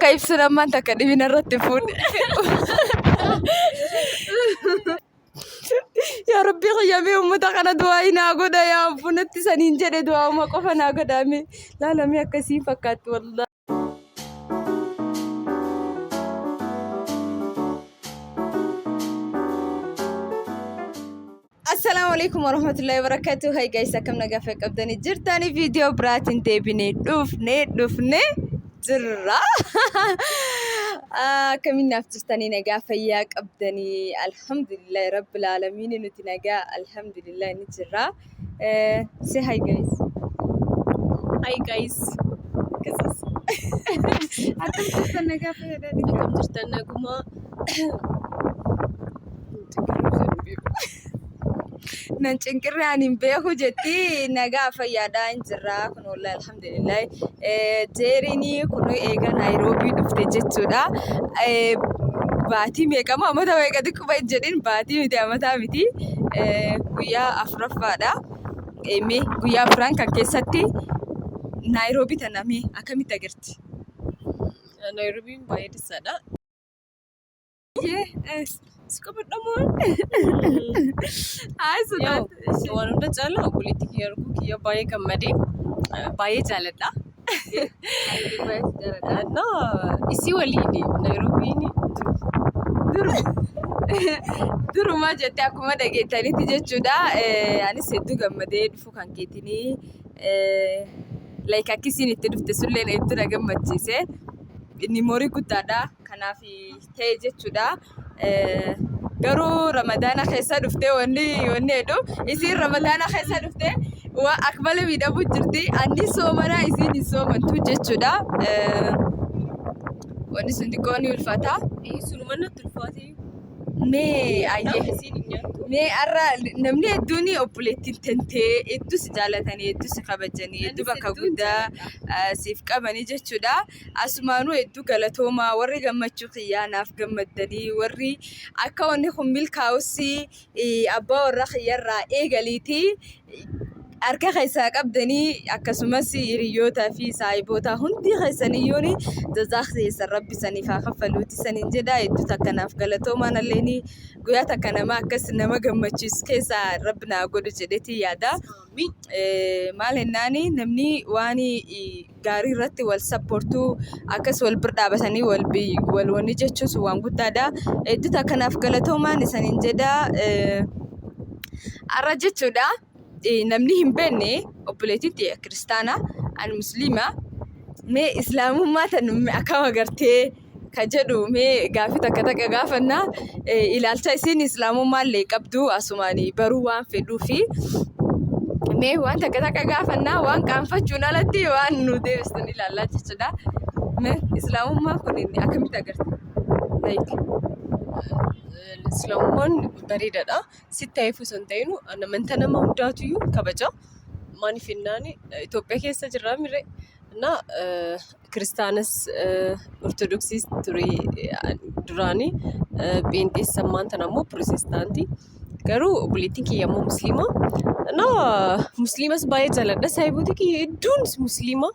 كيف سلمان تكلمين الرتفون يا ربي غيابي ومتقنا دواينا قد يا بنت سنين جد دوا وما قفنا قدامي لا لا ميا كسي فكات والله. السلام عليكم ورحمة الله وبركاته. هاي جايسة كم نقافك أبداني جرتاني فيديو براتين تبيني دفني جرا كمين نفتستاني نقافة ياك أبداني الحمد لله رب العالمين نتنقى الحمد لله نجرا. say hi guys. Hi guys. قصص أنتم تستنى قافة يا دادي كم تستناكما ننشنكر يعني بيهو جتي نقافة يا داين جرا كن والله الحمد لله. جيريني كنو إيجا نيروبي دفتي جتودا باتي ميكا ما متى ميكا ديكو باي جدين باتي متى متى متي ويا أفرفادا مي ويا فرانكا كيساتي نيروبي تنامي أكمل تجرتي نيروبي بايد السادة. سكبر دمون هاي سودان وانا بتجالا بوليتيك يركو كيا باي كمدي باي جالدا نا isi walini Nairobi ni duru ma jette akkuma dhageettanitti jechuudha. Ani hedduu gammadee dhufuu kan keetini like akkisiin itti dhufte sullee hedduu na gammachiise. Inni moorii guddaadha kanaaf ta'e jechuudha. Garuu ramadaana keessa dhuftee wanni heddu isiin ramadaana keessa dhuftee waa akmala miidhamu jirti. Anni soomana isiin hin soomantu jechuudha. Wanni sun xiqqoo ni ulfaata. Sunuman natti ulfaate Mee ayyee isiin hin nyaattu. mee har'a namni hedduun obboleettiin tantee hedduu si jaalatanii hedduu si kabajanii hedduu bakka guddaa siif qabanii jechuudha. Asumaanuu hedduu galatoomaa warri gammachuu xiyyaanaaf gammaddanii warri akka wanni kun milkaa'us abbaa warra xiyyarraa eegaliitii harka keessaa qabdanii akkasumas hiriyoota fi saahiboota hundi keessaniyyuun jazaa keessan rabbi saniif haa kaffaluuti saniin jedha. Hedduu takkanaaf galatoomaan alleeni guyyaa takka nama akkas nama gammachiisu keessaa rabbi naa godhu jedhetii yaada. Maal jennaani namni waan gaarii irratti wal sappoortuu akkas wal bira dhaabatanii wal wanni jechuun waan guddaadha. Hedduu takkanaaf galatoomaan saniin jedha. Har'a jechuudha. Namni hin beekne obboleettiin ta'e kiristaana ani musliima mee islaamummaa tan akkam agartee ka jedhu mee gaafii takka gaafannaa ilaalcha isiin islaamummaa illee qabdu asumaan baruu waan fedhuu fi mee waan takka gaafannaa waan qaanfachuun alatti waan nu deebistan ilaallaa jechuudha. Mee islaamummaa kun akkamitti agarte? Islaamummaan bareedaadha. Sitti ta'eef osoo hin ta'inu amantaa nama hundaatuyyuu kabaja. Maaliif jennaan Itoophiyaa keessa jirra mire na kiristaanas ortodoksiis ture duraanii pheenxees ammaan tana immoo pirootestaantii. Garuu obboleettiin kiyya immoo musliima. Na musliimas baay'ee jaalladha. Saahiboota kiyya hedduun musliima.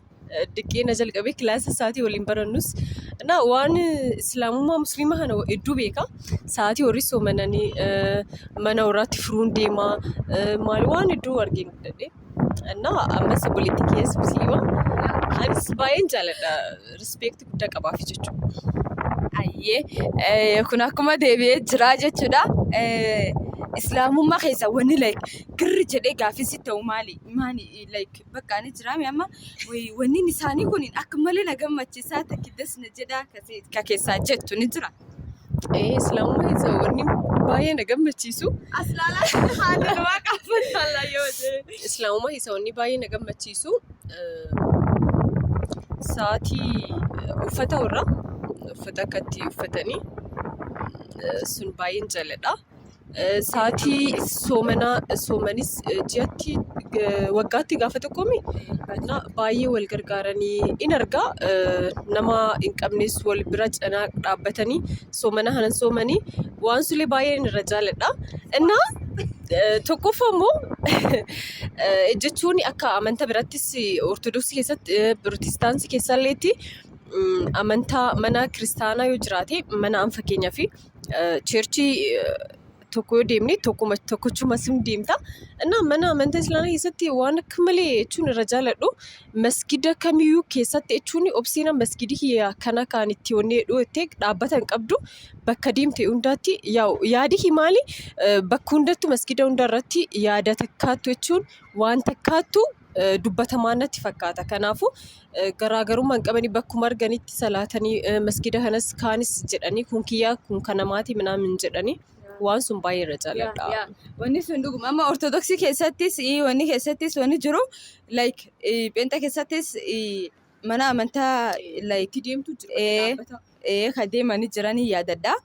Diqqeena jalqabee kilaasa isaatii waliin barannus na waan islaamummaa musliima kana hedduu beeka. Sa'aatii warri soomananii mana warraatti furuun deemaa maal waan hedduu arginu dadhee na ammas obboleettiin kiyyaas musliima. Anis baay'een jaalladha. Rispeektii guddaa qabaaf jechuudha. Ayyee kun akkuma deebi'ee jira jechuudha. Islaamummaa keessa wanni girri jedhee gaaffiin ta'u maali like bakka ani jiraame amma wanni isaanii kun akka malee na gammachiisaa takkidas na jedhaa ka keessaa jettu ni jira. Islaamummaa keessa wanni baay'ee na gammachiisu. Aslaalaa haala namaa qaafatan yoo ta'e. Islaamummaa keessa wanni baay'ee na gammachiisu sa'aatii uffata warra uffata akkatti uffatanii sun baay'een jaalladha. Sa'aatii soomanis ji'atti waggaatti gaafa tokkoomi baay'ee wal gargaaranii in argaa nama hin qabnes wal bira cinaa dhaabbatanii soomana hanan soomanii waan sulee baay'een irra jaalladha. Innaa tokkoffaa immoo jechuun akka amantaa birattis ortodoksii keessatti pirootestaansii keessalleetti amantaa mana kiristaanaa yoo jiraate mana an fakkeenyaa fi cheerchii tokko yoo deemne tokkochuma sim deemta. Innaa mana amantaa islaamaa keessatti waan akka malee jechuun irra jaaladhu masgida kamiyyuu keessatti jechuun obsiina masgidii kana kan itti onnee dhoottee dhaabbatan qabdu bakka deemte hundaatti yaadi himaali bakka hundattu masgida hundarratti yaada takkaattu jechuun waan takkaattu dubbatamaa natti fakkaata. Kanaafuu garaagarummaan qabanii bakkuma arganitti salaatanii masgida kanas kaanis jedhanii kun kiyyaa kun kanamaati minaamin jedhanii waan sun baay'ee irra jaaladha. Wanni sun dhuguma amma ortodoksii keessattis wanni keessattis wanni jiru like pheenta keessattis mana amantaa like Deemtu jira. kan deemanii jiranii yaadadha.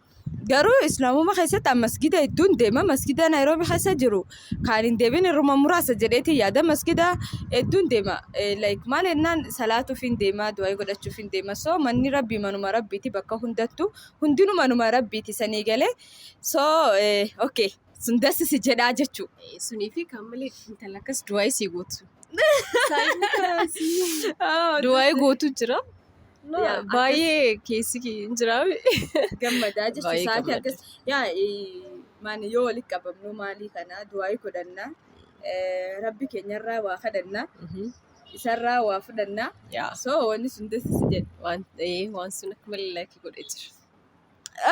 Garuu islaamummaa keessatti masgida hedduun deema. Masgida Naayiroobii keessa jiru kan hin deebiin irruma muraasa jedheeti yaada. Masgida hedduun deema. Like maal jennaan salaatuuf hin deema, du'aa godhachuuf hin deema. So manni rabbii manuma rabbiiti bakka hundattu. Hundinuu manuma rabbiiti sanii galee. So okay sun dasisi jedhaa jechuudha. Sunii fi kan malee intala akkas du'aa isii gootu. Du'aa gootu jira. Baay'ee keessi hin jiraame. Gammadaa jechuudha. Baay'ee Sa'aatii gammada. akkas maani yoo walitti qabamnu maalii kana du'aa godhanna. Rabbi keenyarraa waa kadhanna. Isarraa waa fudhanna. So wanni sun dasisi jedha. Waan sun akka malee laakii godhee jira.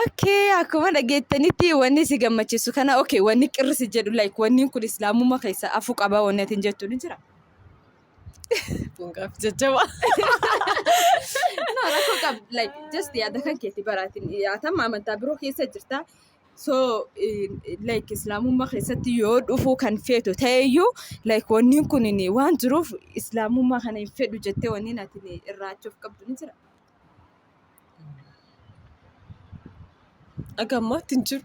Okay, akkuma dhageettanitti wanni si gammachiisu kana okay wanni qirrisi jedhu like wanni kun islaamummaa keessa afuu qaba wanni ati jettu ni jira. Bungaaf jajjaba. No, rakkoo qab like just yaada kan keetti baraatiin yaatama amantaa biroo keessa jirta. So like islaamummaa keessatti yoo dhufu kan feetu ta'eyyuu like wanni kun waan jiruuf islaamummaa kana hin fedhu jettee wanni ati irraachuuf qabdu ni jira. Agammaatti hin jiru.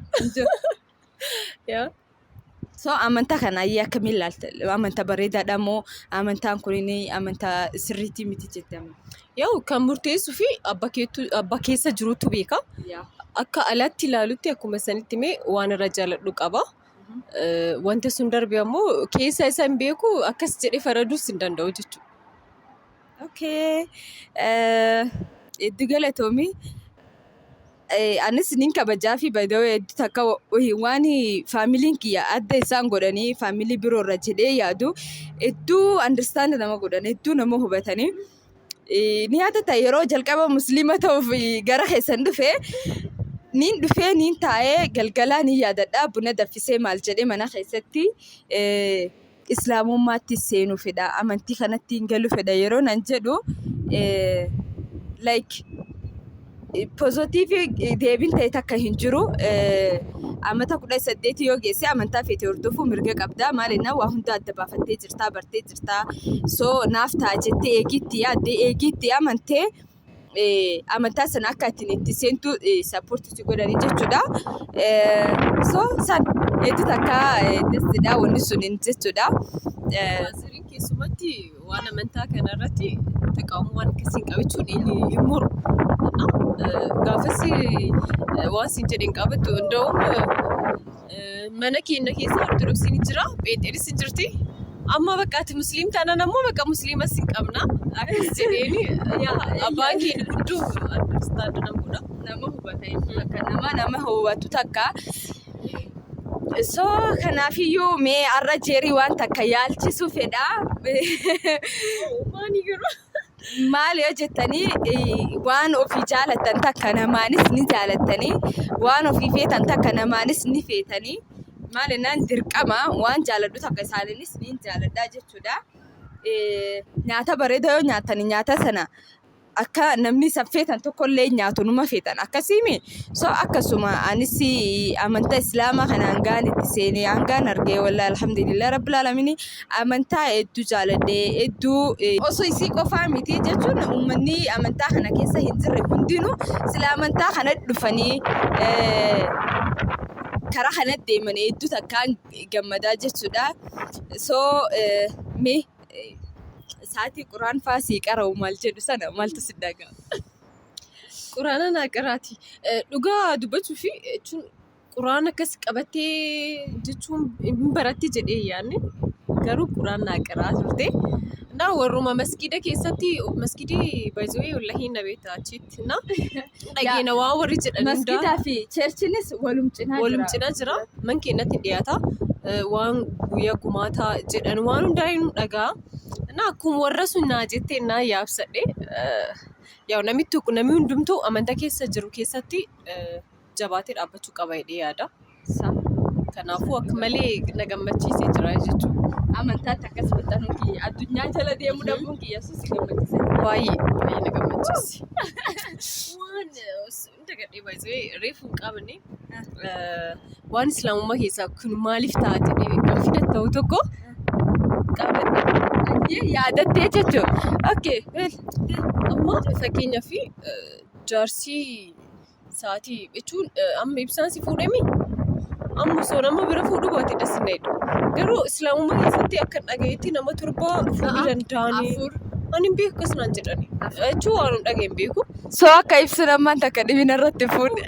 So amantaa kana ayyee akkamiin ilaalta? Amantaa bareedaadha moo amantaan kun amantaa sirriitii miti jettama? Kan murteessuu fi abba keessa jirutu beeka. Akka alaatti ilaalutti akkuma sanitti mee waan irra jaaladhu qaba. Wanta sun darbe ammoo keessa isa hin beeku akkas jedhee faraduus hin danda'u jechuudha. Okay. Iddoo galatoomii. Anis nin kabajaa fi baay'ee takka waan faamiliin kiyya adda isaan godhanii faamilii biroo irra jedhee yaadu hedduu understand nama godhan hedduu nama hubatanii ni yaadata yeroo jalqaba musliima ta'uuf gara keessan dhufee niin taa'ee galgalaa ni yaadadha buna daffisee maal jedhee mana keessatti islaamummaatti seenuu fedha amantii kanatti hin galu fedha yeroo nan jedhu like Pozitiivii deebiin ta'e takka hin jiru. Amata 18 yoo geesse amantaa feete hordofuu mirga qabda. Maalinnaa waa hunda adda baafattee jirtaa, bartee jirtaa. So naaf ta'a jettee eegiitti amantee amantaa sana akka ittiin itti seentu sappoortii godhanii jechuudha. So san hedduu takka dasdidhaa wanni suniin jechuudha. Asiriin keessumatti waan amantaa kanarratti taqaawwan waan akkasiin qabachuun hin muru. Gaafas waan siin jedheen qabattu hunda'uun mana keenya keessa ortodoksiin jira, Pheenxeenis hin jirti. Amma bakka ati musliim taanaan ammoo bakka musliimas hin qabna. Akkas jedheeni abbaan keenya guddoo understand namuudha. Nama hubata akka nama hubatu takka. So kanaafiyyuu mee har'a jeerii waan takka yaalchisu fedha. Maanii garuu. Maal yoo jettanii waan ofii jaalattan takka namaanis ni jaalattanii waan ofii feetan takka namaanis ni feetanii maalinnaan dirqama waan jaaladhu takka isaaniinis ni jaaladhaa jechuudha. Nyaata bareedaa yoo nyaatanii nyaata sana akka namni saffeetan tokkollee nyaatu numa feetan akkasiimi. So akkasuma anis amantaa islaamaa kana hangaan itti seenee hangaan argee wallaahi alhamdulillah rabbil aalamiin amantaa hedduu jaaladhee hedduu osoo isii qofaa miti jechuun uummanni amantaa kana keessa hin jirre hundinuu sila amantaa kana dhufanii karaa kana deemanii hedduu takkaan gammadaa jechuudha. So mee saatii quraan faasii qara'u maal jedhu sana maaltu si dhaga'ama? Quraana naa qaraati. Dhugaa dubbachuu fi jechuun quraan akkas qabattee jechuun hin baratti jedhee yaadne garuu quraan naa qaraa turte. እና ወሩማ መስጊደ keessatti መስጊዲ ባይዘዌ ወላሂ ነቤት አቺትና ዳጊና ዋወሪ ጀደን መስጊዳ ፊ ቸርችንስ ወሉም ጭና ጅራ መንኬነት እንዲያታ ዋን ጉያ ጉማታ ጀደን ዋኑ እንዳይኑ ዳጋ እና አኩም ወረሱና ጀቴና ያብሰዴ ያው ነሚቱ ነሚ ሁንዱምቱ አመንታ ኬሰ ጅሩ ኬሰቲ ጀባቴ ዳበቹ ቀባይዴ ያዳ ከናፉ አክመሌ ነገመቺሴ ጅራ ጀቹ amantaa takkas bitanuki addunyaa jala deemu dhabuun kiyyasus gammachiise baay'ee nagammachisi waan dagadhee baay'ee reefu qabne waan islaamummaa keessaa kun maaliif taate gaafina ta'u tokko qabadhe yaadattee jechuudha. Okay, amma fakkeenyaaf jaarsii sa'aatii jechuun amma ibsaan si fuudhemi amma soo nama bira fuudhu baate dasneedha. Garuu islaamummaa keessatti akka dhagayetti nama torba fuudhuu danda'anii ani hin beeku akkas naan jedhani jechuun waan hin dhagaye hin beeku. Soo akka ibsu namaan takka dhibina irratti fuudhe.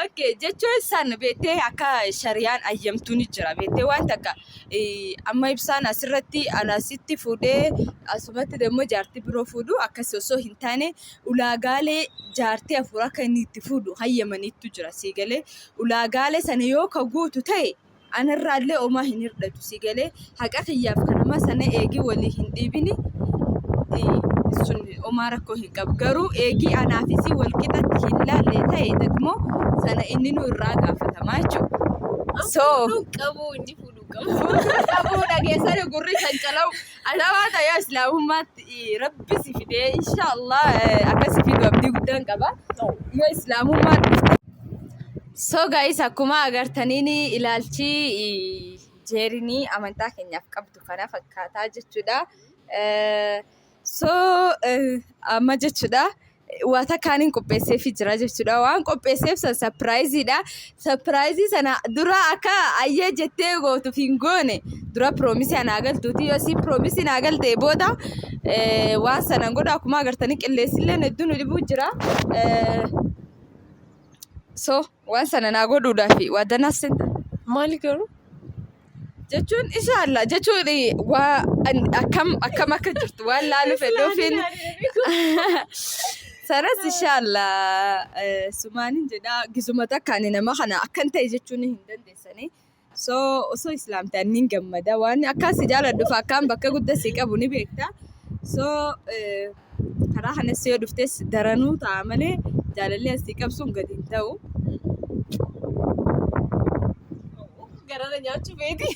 Okay, jechuun isaan beektee akka shariyaan ayyamtuun jira beektee waan takka amma ibsaan asirratti anasitti fuudhee asumatti deemmoo jaartii biroo fuudhu akkasii osoo hin taane ulaagaalee jaartii afur akka inni itti fuudhu hayyamaniitu jira siigalee ulaagaalee sana yoo ka guutu ta'e anarraallee omaa hin hirdhatu siigalee haqa kiyyaaf kanama sana eegii walii hin dhiibini sun omaa rakkoo hin qabu garuu eegii anaafisii walqixatti hin laallee ta'e dagmoo sana inni nu irraa gaafatamaa jechuudha. So qabu inni fuudhu qabu. Qabu dhageessanii gurri kan calawu. Alaabaa ta'ee islaamummaatti rabbi si fidee inshallah akkasi fidu abdii guddaan qaba. Yoo islaamummaan dhufte. So guys akkuma agartaniin ilaalchi jeerinii amantaa keenyaaf qabdu kana fakkaataa jechuudha. So amma jechuudha. Wata kaaniin qopheesseef jira jechuudha. Waan qopheesseef san surpriseidha. Surprise sana dura akka ayyee jettee gootuuf hin goone dura promise anaa galtuuti. Yoo si promise naa galtee booda waan sanan godha akkuma agartanii qilleessillee hedduun dhibuu jira. So waan sana naa godhuudhaaf waadanaaf senta. Maali garuu? Jechuun inshallah jechuun akkam akka jirtu waan laalu fedhuufin. Sanas inshallah sumaanin jedha gizuma takkaan nama kana akkan ta'e jechuun hin dandeessanii. So osoo islaamtaan ni gammada waan akkas jaaladhuuf akkaan bakka guddaa si qabu ni beekta. So karaa kanas yoo dhuftes daranuu ta'a malee jaalallee asii qabsuun gadi hin ta'u. Garana nyaachuu beeti.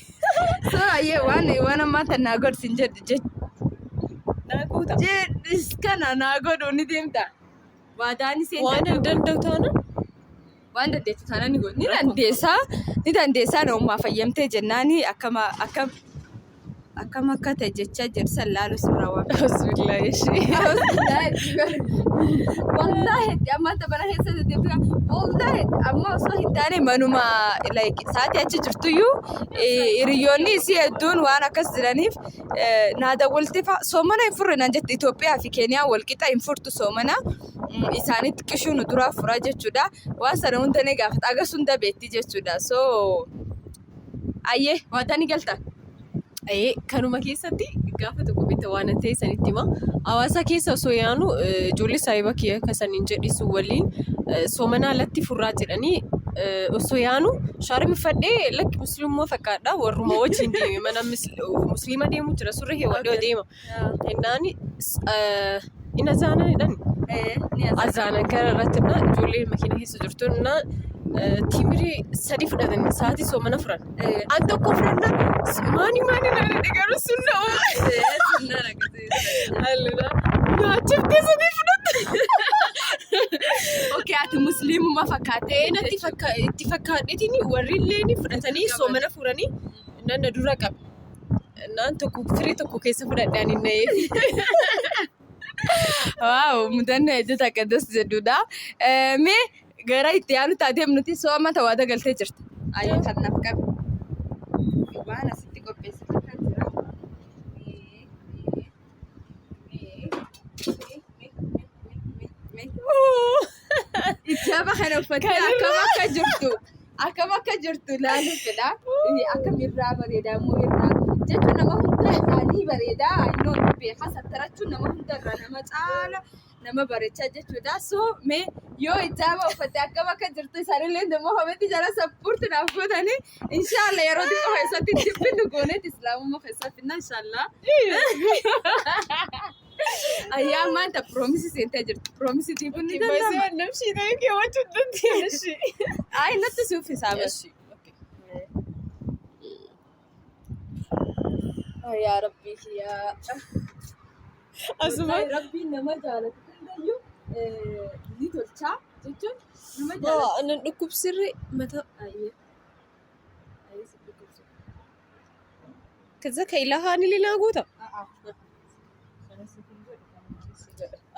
So ayyee waan ammaa tan naa godhin jedhu naa guuta. Jedhis kana naa godhu ni deemta. Waadaan iseen waan hin danda'u taana waan dandeettu taana ni godhu. Ni dandeessaa namummaa fayyamtee jennaani akkam akka ta'e jechaa jirsan laalu sirraa waan. Bismillah ishee. Wallahi amma tabana keessa deemtu wallahi amma osoo hin taane manuma sa'aatii achi jirtuyyuu hiriyoonni isii hedduun waan akkas jiraniif naada waltifa soomana hin furre naan jette Itoophiyaa fi Keeniyaa walqixa hin furtu soomana isaanitti qishuun duraa furaa jechuudha. Waan sana hunda ni gaafata agas hunda beetti jechuudha. So ayyee waadaan ni galta. Kanuma keessatti gaafa tokko bitta waan ta'e sanitti hima. Hawaasa keessa osoo yaanu ijoollee saahiba kiyya kasaniin jedhisu waliin soomanaa alatti furraa jedhanii osoo yaanu shaara uffadhee lakki musliimummaa fakkaadha warruma wajjin deeme mana musliima deemu jira surra heewwadhee deema. Innaani ina zaananidhaan azaanan kana irratti ijoollee makiina keessa jirtu timiri sadi fudhatanii sa'aatii soomana furan. An tokko furanna maani nana dhigaru sunna allura nyaachiftee sadii fudhatte. Okay, ati musliimummaa fakkaatee natti itti fakkaadheetiin warri illee fudhatanii soomana furanii nanna dura qabe. Naan tokko firii tokko keessa fudhadhaan hin na'eef. Waaw mudannoo hedduu takka dos jedhudha. Mee gara itti yaanu taatee nuti sooma ta'aa galtee jirti. Ayyee kan naaf qabe. Waan asitti qopheessite kan jira. Ijaaba kana uffattee akkam akka jirtu laaluufidha. Akkam irraa bareedaa moo irraa jechuun nama hunda isaanii bareedaa innoo beekaa sattarachuun nama hunda irraa nama caala nama bareechaa jechuudha. So mee yoo ijaaba uffatte akkam akka jirtu isaanillee immoo komeetii jala sappoorti naaf godhanii inshaallah yeroo xiqqoo keessatti jibbinnu gooneet islaamummaa keessatti inshaallah. Ayyaa maanta piroomisii seentee jirtu. Piroomisii diibuun ni danda'ama. Namshii ta'ee keewwachuu dandeessi. Ayi natti si uffisaaba. Yaa rabbii yaa. Asuma Rabbiin nama jaalatu hundayyuu ni tolchaa jechuun nama jaalatu. nan dhukkubsirre mataa Ayyee. kaza kailahaan ililaa guuta.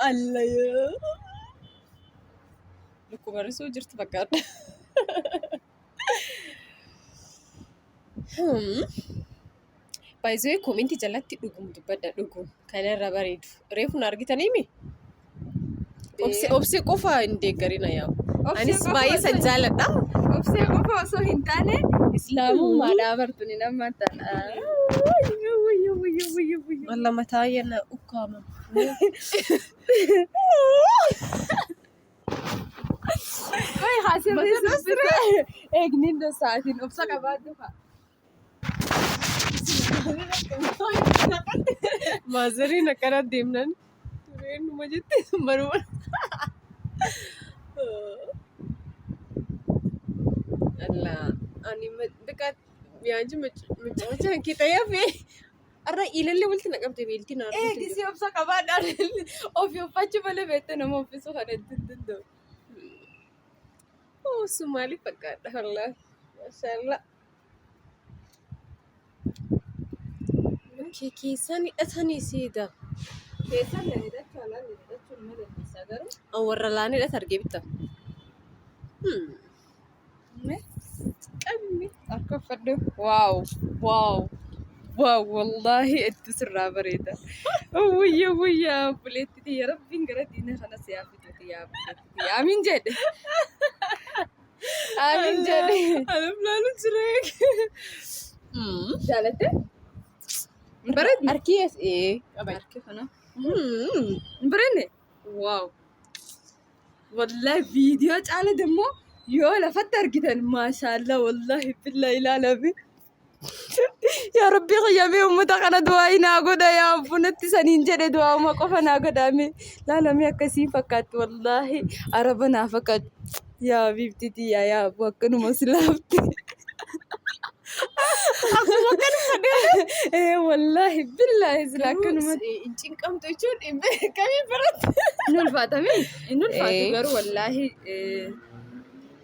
Allaya. Dhukkubarisuu jirtu fakkaata. Baay'ee koomenti jalatti dhugum dubbadda dhugum kanarra bareedu. Reefuna argitaniimi? Obsee qofa hin deeggarina yaa. Anis baay'ee san jaaladha. Obsee qofa osoo hin taane islaamummaadhaa bartuun nama ta'a. Alla mataa yana ukkaama. Wai haasirri subbisa eegniin sa'aatiin obsa qabaadhu fa'a. Maazariin akkana deemnan tureenuma jette baruma. Alla ani beekaa yaanji macaan kee ta'ee fi arra ilallee walitti naqamte beelti naa. Eegisii obsa qabaadhaan ofii uffachuu malee beekte nama uffisuu kana ittiin danda'u. Oh, Somali fakkaata wallah. Mashallah. Keessaan hidhatanii siida. Keessan hidhachuu alaan hidhachuun malee keessaa garuu. Warra laan hidhata argee bitta. Qabni akka uffadhu. Waaw waaw waaw wallaahi itti sirraa bareeda. Wayyaa buleetti yaa rabbiin gara diina kana si yaafituuti yaa buleetti. Amiin jedhe. Amiin jedhe. Alam laalu jiree. Jaalatte? Bareedni. Harkiyees Qabay. harki kana. Bareedne? Waaw. Wallaahi viidiyoo caala demmoo yoo lafatti argitan maashaallah wallaahi billahi ilaalame. Yaa rabbi qayyamee uummata kana du'aa inaa godha yaa bunatti saniin jedhe du'auma qofa naa godhame laalame akkasii fakkaatti wallaahi araba naa fakkaatu yaa biiftitii yaa abbuu akkanuma silaafte. Akkuma kan fadhee. Wallaahi billahi sila akkanuma. Hin cinqamtu jechuun kamii biratti. Inni ulfaatamee inni ulfaatu garuu wallaahi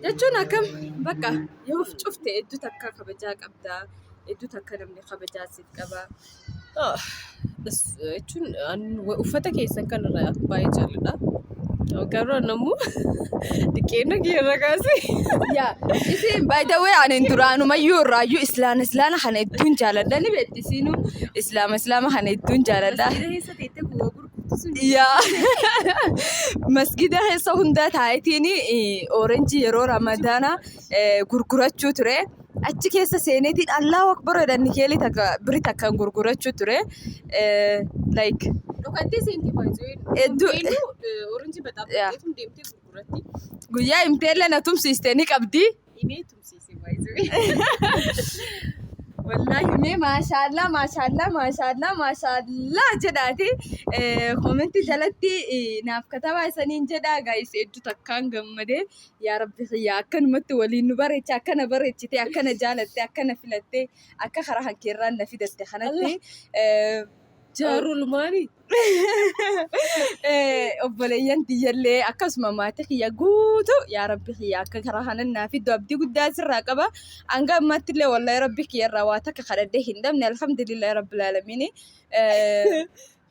jechuun akkam bakka yoo of cufte hedduu takka kabajaa qabdaa. Hedduu takka namni kabajaa siif qabaa. Jechuun uffata keessan kanarraa baay'ee jaalladha. Garuu namuu dhiqeenya kiyarra kaasee. Yaa isin by the way ani duraanumayyuu irraayyuu islaana kana hedduun jaalladha ni beekti isiinuu islaama kana hedduun jaalladha. Yaa masgida keessa hunda taayitiin oorenjii yeroo ramadaana gurgurachuu ture. Achi keessa seeneetiin Allahu Akbar jedhanii keelii takka biri takkaan gurgurachuu ture. Like Dhugaatii seentii baay'ee. hedduu Oranjii baxaaxee deemtee gurguratti. guyyaa imteella na tumsiiste ni qabdi. Inee tumsiise baay'ee. Wallaahi mee maashaallah jedhaati. Koomenti jalatti naaf katabaa isaniin jedhaa gaayis hedduu takkaan gammadee yaa rabbi xiyyaa akkanumatti waliin nu bareecha akkana bareechite akkana jaalatte akkana filatte akka karaa hankeerraan na fidatte kanatti. Jaarul maali? Obboleeyyan tiyyallee akkasuma maatii kiyya guutuu yaa rabbi kiyya akka karaa kanan naa fiddu abdii guddaa sirraa qaba. Hanga ammaatti illee wallahi rabbi kiyyarraa waa takka kadhadhee hin dhabne alhamdulillahi rabbil aalamiin.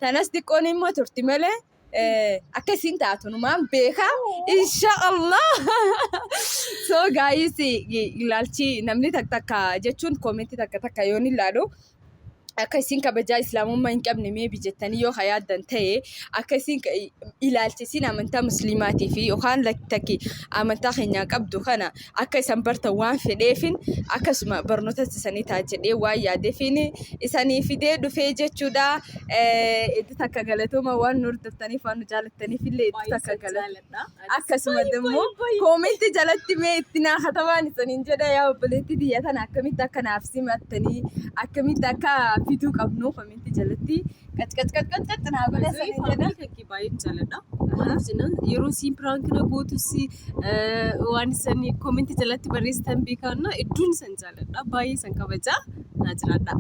Tanas xiqqoon immoo turti malee akkasiin taatu numaan beekaa inshaallah. So gaayis ilaalchi namni takka jechuun koomentii takka yoon ilaalu akkasiin kabajaa islaamummaa hin qabne mee bijettanii yoo hayaadan ta'e akkasiin ilaalchisiin amantaa musliimaatii fi yookaan takki amantaa keenyaa qabdu kana akka isan bartan waan fedheefin akkasuma barnoota isanii ta'a jedhee waan yaadeefin isanii fidee dhufee jechuudha. Iddoo takka galatooma waan nu hordoftaniif waan nu jaallattaniif illee iddoo takka galatadha. Akkasuma immoo koomentii jalatti mee itti naafatamaan isaniin jedha yaa obboleetti biyya tana akkamitti akka naaf simattanii akkamitti akka fituu qabnu koomentii jalatti qac naa godha sanii jedha. Fakkii baay'ee jaaladha. Yeroo siin piraankina gootus waan isanii koomentii jalatti barreessitan beekanna hedduun isan jaaladha. Baay'ee isan kabajaa naa jiraadha.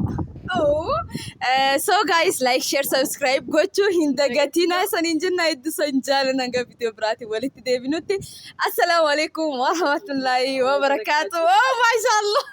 So guys, like, share, subscribe gochuu hin dagatinaa isaniin jenna hedduu san jaalan hanga viidiyoo biraatiin walitti deebinutti. Assalaamu alaikum wa rahmatullahi wa barakaatuh. Oh, mashallah.